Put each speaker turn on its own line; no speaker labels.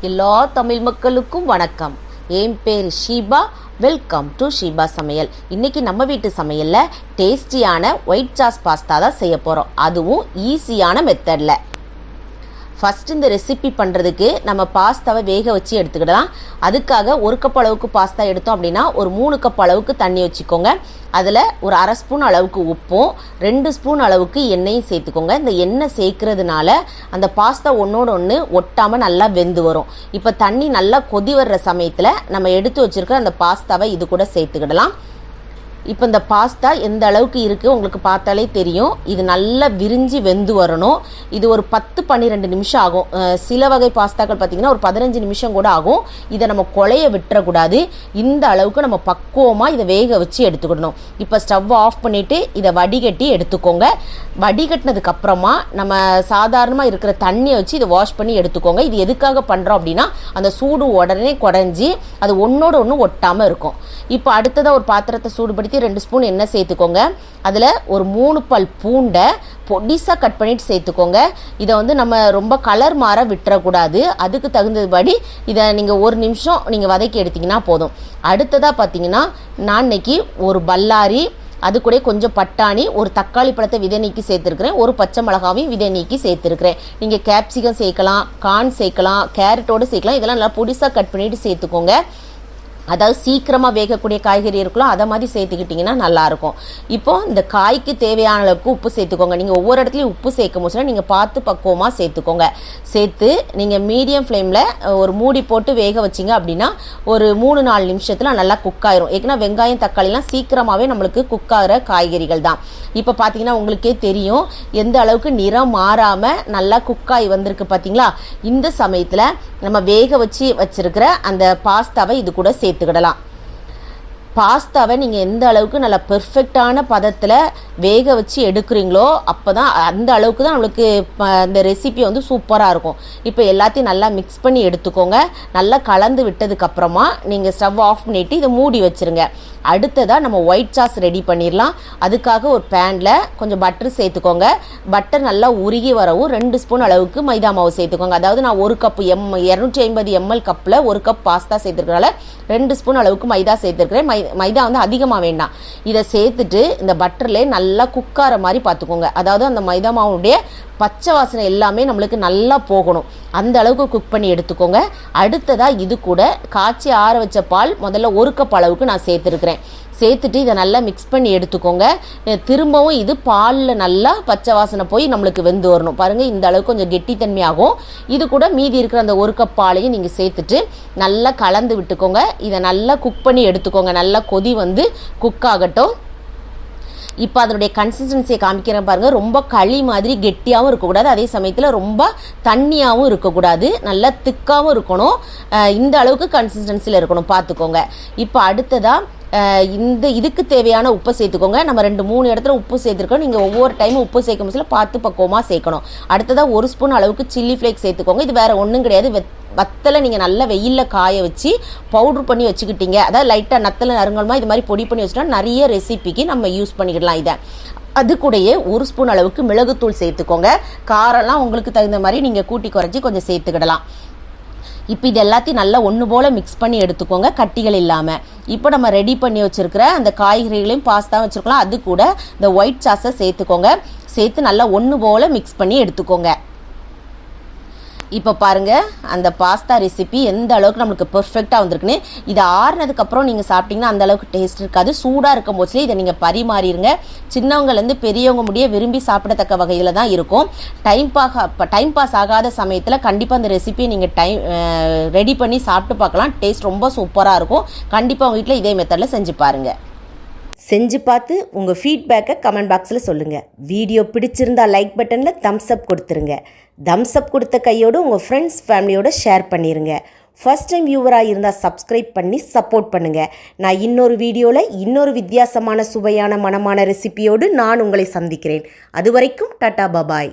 எல்லா தமிழ் மக்களுக்கும் வணக்கம். என் பேர் ஷீபா. வெல்கம் டு ஷீபா சமையல். இன்றைக்கி நம்ம வீட்டு சமையலில் டேஸ்டியான ஒயிட் சாஸ் பாஸ்தா தான் செய்ய போகிறோம், அதுவும் ஈஸியான மெத்தடில். ஃபஸ்ட்டு இந்த ரெசிபி பண்ணுறதுக்கு நம்ம பாஸ்தாவை வேக வச்சு எடுத்துக்கிடலாம். அதுக்காக 1 கப் அளவுக்கு பாஸ்தா எடுத்தோம் அப்படின்னா ஒரு 3 கப் அளவுக்கு தண்ணி வச்சுக்கோங்க. அதில் ஒரு அரை ஸ்பூன் அளவுக்கு உப்பும் 2 ஸ்பூன் அளவுக்கு எண்ணெயும் சேர்த்துக்கோங்க. இந்த எண்ணெய் சேர்க்கறதுனால அந்த பாஸ்தா ஒன்றோடு ஒன்று ஒட்டாமல் நல்லா வெந்து வரும். இப்போ தண்ணி நல்லா கொதி வர்ற சமயத்தில் நம்ம எடுத்து வச்சுருக்கிற அந்த பாஸ்தாவை இது கூட சேர்த்துக்கிடலாம். இப்போ இந்த பாஸ்தா எந்த அளவுக்கு இருக்குது உங்களுக்கு பார்த்தாலே தெரியும். இது நல்லா விரிஞ்சு வெந்து வரணும். இது ஒரு 10-12 நிமிஷம் ஆகும். சில வகை பாஸ்தாக்கள் பார்த்திங்கன்னா ஒரு 15 நிமிஷம் கூட ஆகும். இதை நம்ம கொலைய விட்டுறக்கூடாது. இந்த அளவுக்கு நம்ம பக்குவமாக இதை வேக வச்சு எடுத்துக்கிடணும். இப்போ ஸ்டவ் ஆஃப் பண்ணிவிட்டு இதை வடிகட்டி எடுத்துக்கோங்க. வடிகட்டினதுக்கப்புறமா நம்ம சாதாரணமாக இருக்கிற தண்ணியை வச்சு இதை வாஷ் பண்ணி எடுத்துக்கோங்க. இது எதுக்காக பண்ணுறோம் அப்படின்னா அந்த சூடு உடனே குறைஞ்சி அது ஒன்றோடு ஒன்று ஒட்டாமல் இருக்கும். இப்போ அடுத்ததாக ஒரு பாத்திரத்தை சூடுபடுத்தி 2 ஸ்பூன் எண்ணெய் சேர்த்துக்கோங்க. அதில் ஒரு 3 பல் பூண்டை பொடிசாக கட் பண்ணிட்டு சேர்த்துக்கோங்க. இதை நம்ம ரொம்ப கலர் மாற விட்டுறக்கூடாது. அதுக்கு தகுந்தபடி இதை நீங்கள் 1 நிமிஷம் நீங்கள் வதக்கி எடுத்திங்கன்னா போதும். அடுத்ததாக பார்த்தீங்கன்னா நான் இன்னைக்கு ஒரு பல்லாரி, அது கூட கொஞ்சம் பட்டாணி, ஒரு தக்காளி பழத்தை விதை நீக்கி சேர்த்துருக்கிறேன், ஒரு பச்சை மிளகாவையும் விதை நீக்கி சேர்த்துருக்கிறேன். நீங்கள் கேப்சிகம் சேர்க்கலாம், கார்ன் சேர்க்கலாம், கேரட்டோடு சேர்க்கலாம். இதெல்லாம் நல்லா பொடிசாக கட் பண்ணிவிட்டு சேர்த்துக்கோங்க. அதாவது சீக்கிரமாக வேகக்கூடிய காய்கறி இருக்கலாம், அதை மாதிரி சேர்த்துக்கிட்டிங்கன்னா நல்லாயிருக்கும். இப்போது இந்த காய்க்கு தேவையான அளவுக்கு உப்பு சேர்த்துக்கோங்க. நீங்கள் ஒவ்வொரு இடத்துலையும் உப்பு சேர்க்க முடிச்சுன்னா நீங்கள் பார்த்து பக்குவமாக சேர்த்துக்கோங்க. சேர்த்து நீங்கள் மீடியம் ஃப்ளேமில் ஒரு மூடி போட்டு வேக வச்சிங்க அப்படின்னா ஒரு 3-4 நிமிஷத்தில் நல்லா குக் ஆயிரும். ஏன்னா வெங்காயம் தக்காளிலாம் சீக்கிரமாகவே நம்மளுக்கு குக் ஆகிற காய்கறிகள் தான். இப்போ பார்த்தீங்கன்னா உங்களுக்கே தெரியும் எந்த அளவுக்கு நிறம் மாறாமல் நல்லா குக்காகி வந்திருக்கு பார்த்தீங்களா. இந்த சமயத்தில் நம்ம வேக வச்சிருக்கிற அந்த பாஸ்தாவை இது கூட சேர்த்துக்கிடலாம். பாஸ்தாவை நீங்கள் எந்த அளவுக்கு நல்லா பெர்ஃபெக்டான பதத்தில் வேக வச்சு எடுக்கிறீங்களோ அப்போ தான் அந்த அளவுக்கு தான் நம்மளுக்கு இந்த ரெசிபி சூப்பராக இருக்கும். இப்போ எல்லாத்தையும் நல்லா மிக்ஸ் பண்ணி எடுத்துக்கோங்க. நல்லா கலந்து விட்டதுக்கப்புறமா நீங்கள் ஸ்டவ் ஆஃப் பண்ணிவிட்டு இதை மூடி வச்சுருங்க. அடுத்ததாக நம்ம ஒயிட் சாஸ் ரெடி பண்ணிடலாம். அதுக்காக ஒரு பேனில் கொஞ்சம் பட்டர் சேர்த்துக்கோங்க. பட்டர் நல்லா உருகி வரவும் 2 ஸ்பூன் அளவுக்கு மைதா மாவு சேர்த்துக்கோங்க. அதாவது நான் 1 கப் 250 ml கப்பில் 1 கப் பாஸ்தா சேர்த்துருக்கனால 2 ஸ்பூன் அளவுக்கு மைதா சேர்த்துருக்கிறேன். மைதா அதிகமாக வேண்டாம். இதை சேர்த்துட்டு இந்த பட்டர்லேயே நல்லா குக்கார மாதிரி பார்த்துக்கோங்க. அதாவது அந்த மைதா மாவுடைய பச்சை வாசனை எல்லாமே நம்மளுக்கு நல்லா போகணும். அந்த அளவுக்கு குக் பண்ணி எடுத்துக்கோங்க. அடுத்ததாக இது கூட காய்ச்சி ஆற வச்ச பால் முதல்ல 1 கப் அளவுக்கு நான் சேர்த்துருக்கிறேன். சேர்த்துட்டு இதை நல்லா மிக்ஸ் பண்ணி எடுத்துக்கோங்க. திரும்பவும் இது பாலில் நல்லா பச்சை வாசனை போய் நம்மளுக்கு வெந்து வரணும். பாருங்கள், இந்த அளவுக்கு கொஞ்சம் கெட்டித்தன்மையாகும். இது கூட மீதி இருக்கிற அந்த 1 கப் பாலையும் நீங்கள் சேர்த்துட்டு நல்லா கலந்து விட்டுக்கோங்க. இதை நல்லா குக் பண்ணி எடுத்துக்கோங்க. நல்லா கொதி குக் ஆகட்டும். இப்போ அதனுடைய கன்சிஸ்டன்சியை காமிக்கிறேன் பாருங்கள். ரொம்ப களி மாதிரி கெட்டியாகவும் இருக்கக்கூடாது, அதே சமயத்தில் ரொம்ப தண்ணியாகவும் இருக்கக்கூடாது, நல்லா திக்காகவும் இருக்கணும். இந்த அளவுக்கு கன்சிஸ்டன்சியில் இருக்கணும், பார்த்துக்கோங்க. இப்போ அடுத்ததாக இதுக்கு தேவையான உப்பை சேர்த்துக்கோங்க. நம்ம 2-3 இடத்துல உப்பு சேர்த்துருக்கோம். நீங்கள் ஒவ்வொரு டைமும் உப்பு சேர்க்கும் போது பார்த்து பக்குவமாக சேர்க்கணும். அடுத்ததாக 1 ஸ்பூன் அளவுக்கு சில்லி ஃப்ளேக்ஸ் சேர்த்துக்கோங்க. இது வேறு ஒன்றும் கிடையாது, வத்தலை நீங்கள் நல்லா வெயிலில் காய வச்சு பவுட்ரு பண்ணி வச்சுக்கிட்டீங்க. அதாவது லைட்டாக நத்தலை நறுங்கலமாக இது மாதிரி பொடி பண்ணி வச்சுட்டா நிறைய ரெசிபிக்கு நம்ம யூஸ் பண்ணிக்கிடலாம் இதை. அது கூடயே 1 ஸ்பூன் அளவுக்கு மிளகுத்தூள் சேர்த்துக்கோங்க. காரம்லாம் உங்களுக்கு தகுந்த மாதிரி நீங்கள் கூட்டி குறைச்சி கொஞ்சம் சேர்த்துக்கிடலாம். இப்போ இது எல்லாத்தையும் நல்லா ஒன்று போல் மிக்ஸ் பண்ணி எடுத்துக்கோங்க, கட்டிகள் இல்லாமல். இப்போ நம்ம ரெடி பண்ணி வச்சுருக்கிற அந்த காய்கறிகளையும் பாஸ்தா வச்சுருக்கலாம், அது கூட இந்த ஒயிட் சாஸை சேர்த்துக்கோங்க. சேர்த்து நல்லா ஒன்று போல் மிக்ஸ் பண்ணி எடுத்துக்கோங்க. இப்போ பாருங்கள் அந்த பாஸ்தா ரெசிபி எந்த அளவுக்கு நம்மளுக்கு பெர்ஃபெக்டாக வந்திருக்குன்னு. இதை ஆறுனதுக்கப்புறம் நீங்கள் சாப்பிட்டிங்கன்னா அந்த அளவுக்கு டேஸ்ட் இருக்காது. சூடாக இருக்கும் போச்சுலேயே இதை நீங்கள் பரிமாறிடுங்க. சின்னவங்கலேருந்து பெரியவங்க முடிய விரும்பி சாப்பிடத்தக்க வகையில் தான் இருக்கும். டைம் பாஸ் ஆகாத சமயத்தில் கண்டிப்பாக அந்த ரெசிபியை நீங்கள் ரெடி பண்ணி சாப்பிட்டு பார்க்கலாம். டேஸ்ட் ரொம்ப சூப்பராக இருக்கும். கண்டிப்பாக உங்கள் வீட்டில் இதே மெத்தடில் செஞ்சு பாருங்கள். செஞ்சு பார்த்து உங்கள் ஃபீட்பேக்கை கமெண்ட் பாக்ஸில் சொல்லுங்கள். வீடியோ பிடிச்சிருந்தா லைக் பட்டனில் தம்ஸ் அப் கொடுத்துருங்க. தம்ஸ் அப் கொடுத்த கையோடு உங்கள் ஃப்ரெண்ட்ஸ் ஃபேமிலியோடு ஷேர் பண்ணிடுங்க. ஃபர்ஸ்ட் டைம் வியூவராக இருந்தால் சப்ஸ்கிரைப் பண்ணி சப்போர்ட் பண்ணுங்கள். நான் இன்னொரு வீடியோவில் இன்னொரு வித்தியாசமான சுவையான மனமான ரெசிபியோடு நான் உங்களை சந்திக்கிறேன். அது வரைக்கும் டாடா பாபாய்.